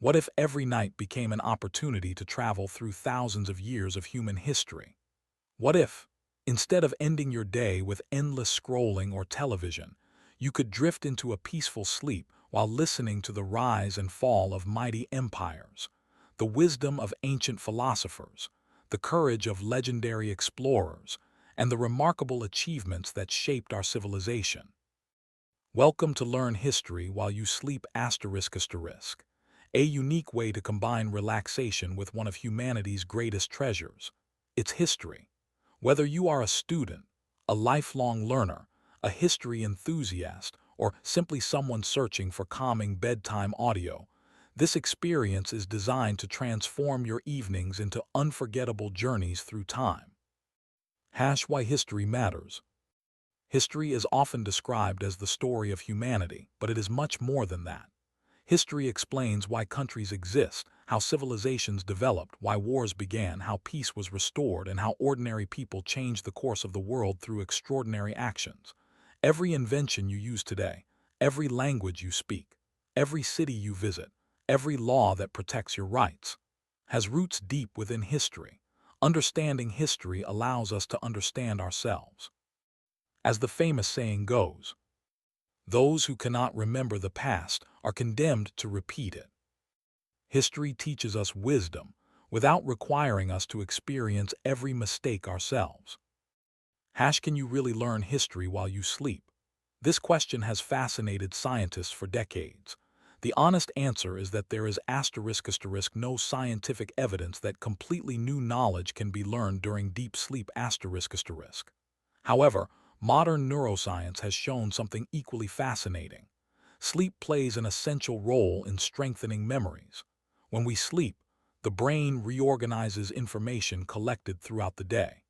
What if every night became an opportunity to travel through thousands of years of human history? What if, instead of ending your day with endless scrolling or television, you could drift into a peaceful sleep while listening to the rise and fall of mighty empires, the wisdom of ancient philosophers, the courage of legendary explorers, and the remarkable achievements that shaped our civilization? Welcome to Learn History While You Sleep ***, a unique way to combine relaxation with one of humanity's greatest treasures, its history. Whether you are a student, a lifelong learner, a history enthusiast, or simply someone searching for calming bedtime audio, this experience is designed to transform your evenings into unforgettable journeys through time. Why history matters. History is often described as the story of humanity, but it is much more than that. History explains why countries exist, how civilizations developed, why wars began, how peace was restored, and how ordinary people changed the course of the world through extraordinary actions. Every invention you use today, every language you speak, every city you visit, every law that protects your rights, has roots deep within history. Understanding history allows us to understand ourselves. As the famous saying goes, those who cannot remember the past are condemned to repeat it. History teaches us wisdom without requiring us to experience every mistake ourselves. Can you really learn history while you sleep? This question has fascinated scientists for decades. The honest answer is that there is no scientific evidence that completely new knowledge can be learned during deep sleep ***. However, modern neuroscience has shown something equally fascinating. Sleep plays an essential role in strengthening memories. When we sleep, the brain reorganizes information collected throughout the day.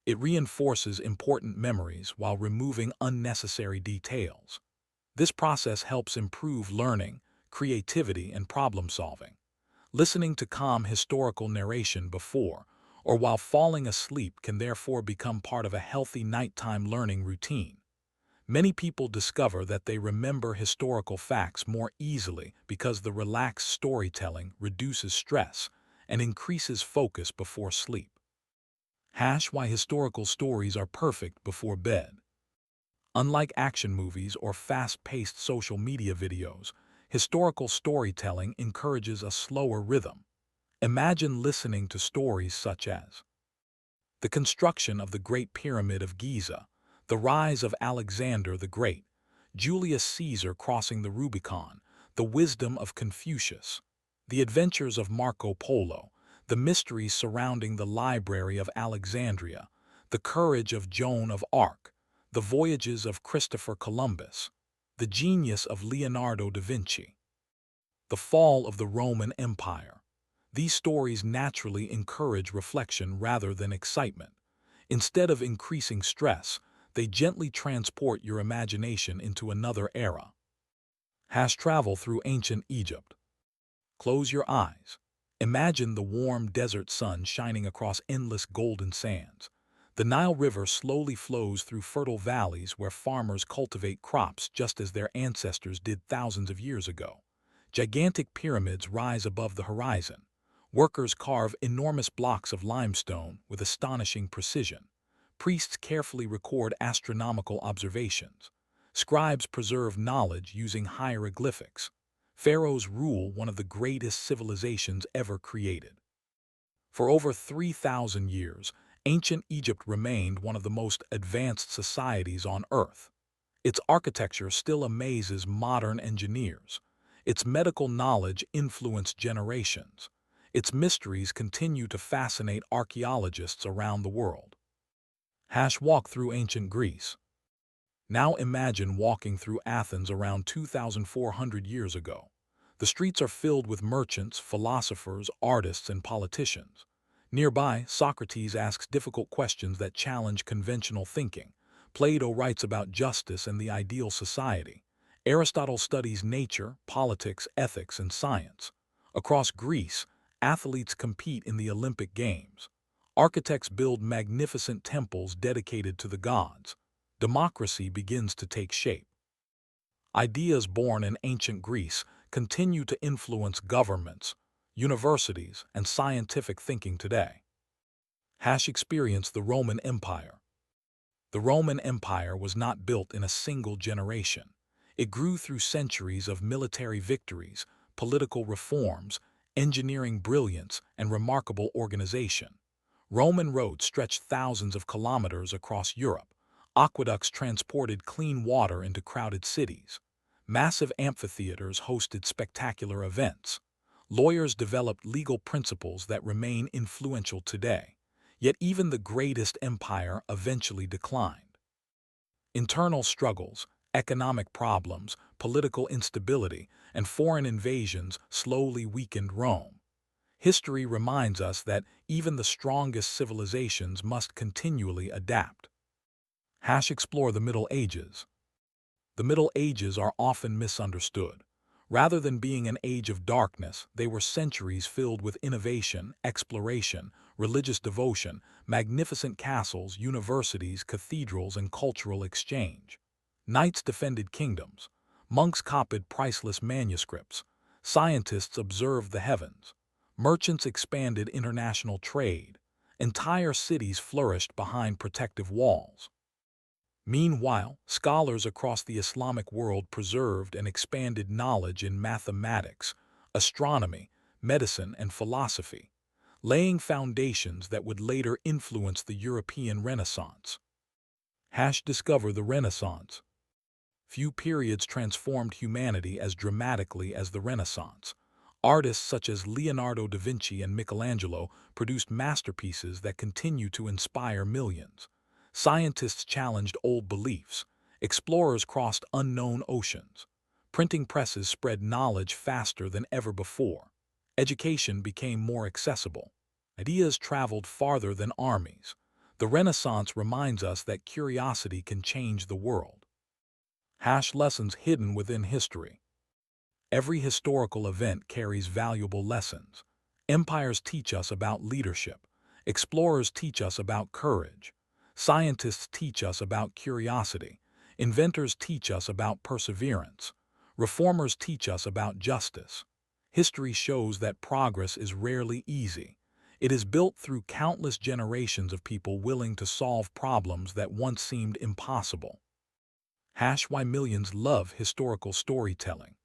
It reinforces important memories while removing unnecessary details. This process helps improve learning, creativity, and problem-solving. Listening to calm historical narration before or while falling asleep can therefore become part of a healthy nighttime learning routine. Many people discover that they remember historical facts more easily because the relaxed storytelling reduces stress and increases focus before sleep. Why historical stories are perfect before bed. Unlike action movies or fast-paced social media videos, historical storytelling encourages a slower rhythm. Imagine listening to stories such as the construction of the Great Pyramid of Giza, the rise of Alexander the Great, Julius Caesar crossing the Rubicon, the wisdom of Confucius, the adventures of Marco Polo, the mysteries surrounding the Library of Alexandria, the courage of Joan of Arc, the voyages of Christopher Columbus, the genius of Leonardo da Vinci, the fall of the Roman Empire. These stories naturally encourage reflection rather than excitement. Instead of increasing stress, they gently transport your imagination into another era. Travel through ancient Egypt. Close your eyes. Imagine the warm desert sun shining across endless golden sands. The Nile River slowly flows through fertile valleys where farmers cultivate crops just as their ancestors did thousands of years ago. Gigantic pyramids rise above the horizon. Workers carve enormous blocks of limestone with astonishing precision. Priests carefully record astronomical observations. Scribes preserve knowledge using hieroglyphics. Pharaohs rule one of the greatest civilizations ever created. For over 3,000 years, ancient Egypt remained one of the most advanced societies on Earth. Its architecture still amazes modern engineers. Its medical knowledge influenced generations. Its mysteries continue to fascinate archaeologists around the world. Walk through ancient Greece. Now imagine walking through Athens around 2,400 years ago. The streets are filled with merchants, philosophers, artists, and politicians. Nearby, Socrates asks difficult questions that challenge conventional thinking. Plato writes about justice and the ideal society. Aristotle studies nature, politics, ethics, and science. Across Greece, athletes compete in the Olympic Games. Architects build magnificent temples dedicated to the gods. Democracy begins to take shape. Ideas born in ancient Greece continue to influence governments, universities, and scientific thinking today. Experience the Roman Empire. The Roman Empire was not built in a single generation. It grew through centuries of military victories, political reforms, engineering brilliance, and remarkable organization. Roman roads stretched thousands of kilometers across Europe. Aqueducts transported clean water into crowded cities. Massive amphitheaters hosted spectacular events. Lawyers developed legal principles that remain influential today. Yet even the greatest empire eventually declined. Internal struggles, economic problems, political instability, and foreign invasions slowly weakened Rome. History reminds us that even the strongest civilizations must continually adapt. Explore the Middle Ages. The Middle Ages are often misunderstood. Rather than being an age of darkness, they were centuries filled with innovation, exploration, religious devotion, magnificent castles, universities, cathedrals, and cultural exchange. Knights defended kingdoms. Monks copied priceless manuscripts. Scientists observed the heavens. Merchants expanded international trade. Entire cities flourished behind protective walls. Meanwhile, scholars across the Islamic world preserved and expanded knowledge in mathematics, astronomy, medicine, and philosophy, laying foundations that would later influence the European Renaissance. Discover the Renaissance. Few periods transformed humanity as dramatically as the Renaissance. Artists such as Leonardo da Vinci and Michelangelo produced masterpieces that continue to inspire millions. Scientists challenged old beliefs. Explorers crossed unknown oceans. Printing presses spread knowledge faster than ever before. Education became more accessible. Ideas traveled farther than armies. The Renaissance reminds us that curiosity can change the world. Lessons hidden within history. Every historical event carries valuable lessons. Empires teach us about leadership. Explorers teach us about courage. Scientists teach us about curiosity. Inventors teach us about perseverance. Reformers teach us about justice. History shows that progress is rarely easy. It is built through countless generations of people willing to solve problems that once seemed impossible. Why millions love historical storytelling.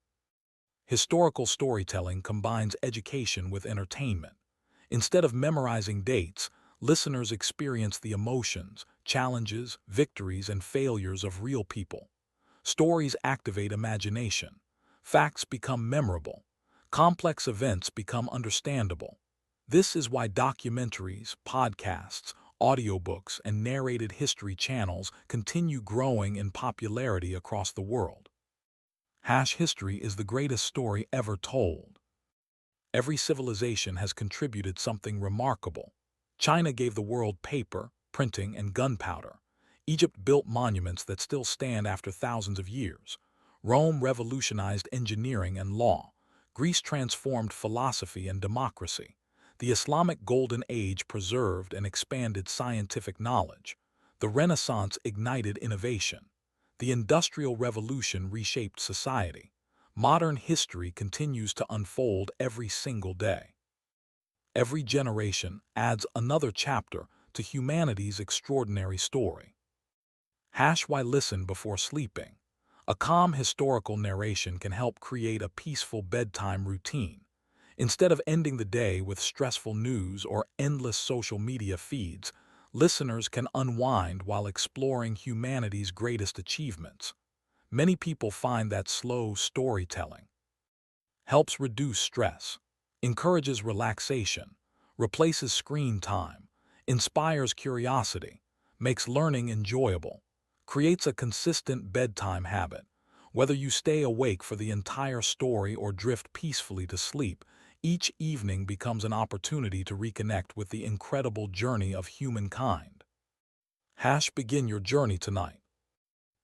Historical storytelling combines education with entertainment. Instead of memorizing dates, listeners experience the emotions, challenges, victories, and failures of real people. Stories activate imagination. Facts become memorable. Complex events become understandable. This is why documentaries, podcasts, audiobooks, and narrated history channels continue growing in popularity across the world. History is the greatest story ever told. Every civilization has contributed something remarkable. China gave the world paper, printing, and gunpowder. Egypt built monuments that still stand after thousands of years. Rome revolutionized engineering and law. Greece transformed philosophy and democracy. The Islamic Golden Age preserved and expanded scientific knowledge. The Renaissance ignited innovation. The Industrial Revolution reshaped society. Modern history continues to unfold every single day. Every generation adds another chapter to humanity's extraordinary story. Why listen before sleeping. A calm historical narration can help create a peaceful bedtime routine. Instead of ending the day with stressful news or endless social media feeds, listeners can unwind while exploring humanity's greatest achievements. Many people find that slow storytelling helps reduce stress, encourages relaxation, replaces screen time, inspires curiosity, makes learning enjoyable, creates a consistent bedtime habit. Whether you stay awake for the entire story or drift peacefully to sleep, each evening becomes an opportunity to reconnect with the incredible journey of humankind. Begin your journey tonight.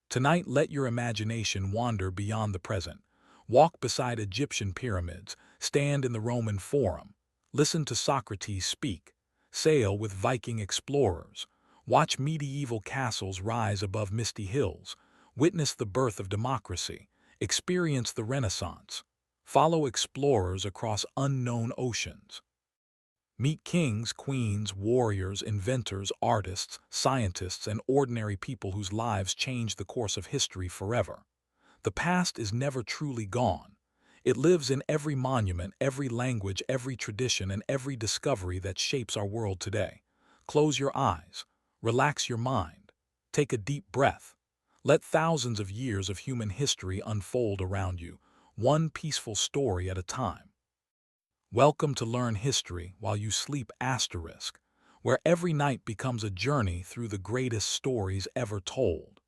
Tonight, let your imagination wander beyond the present. Walk beside Egyptian pyramids, stand in the Roman Forum, listen to Socrates speak, sail with Viking explorers, watch medieval castles rise above misty hills, witness the birth of democracy, experience the Renaissance. Follow explorers across unknown oceans. Meet kings, queens, warriors, inventors, artists, scientists, and ordinary people whose lives changed the course of history forever. The past is never truly gone. It lives in every monument, every language, every tradition, and every discovery that shapes our world today. Close your eyes. Relax your mind. Take a deep breath. Let thousands of years of human history unfold around you, one peaceful story at a time. Welcome to Learn History While You Sleep *, where every night becomes a journey through the greatest stories ever told.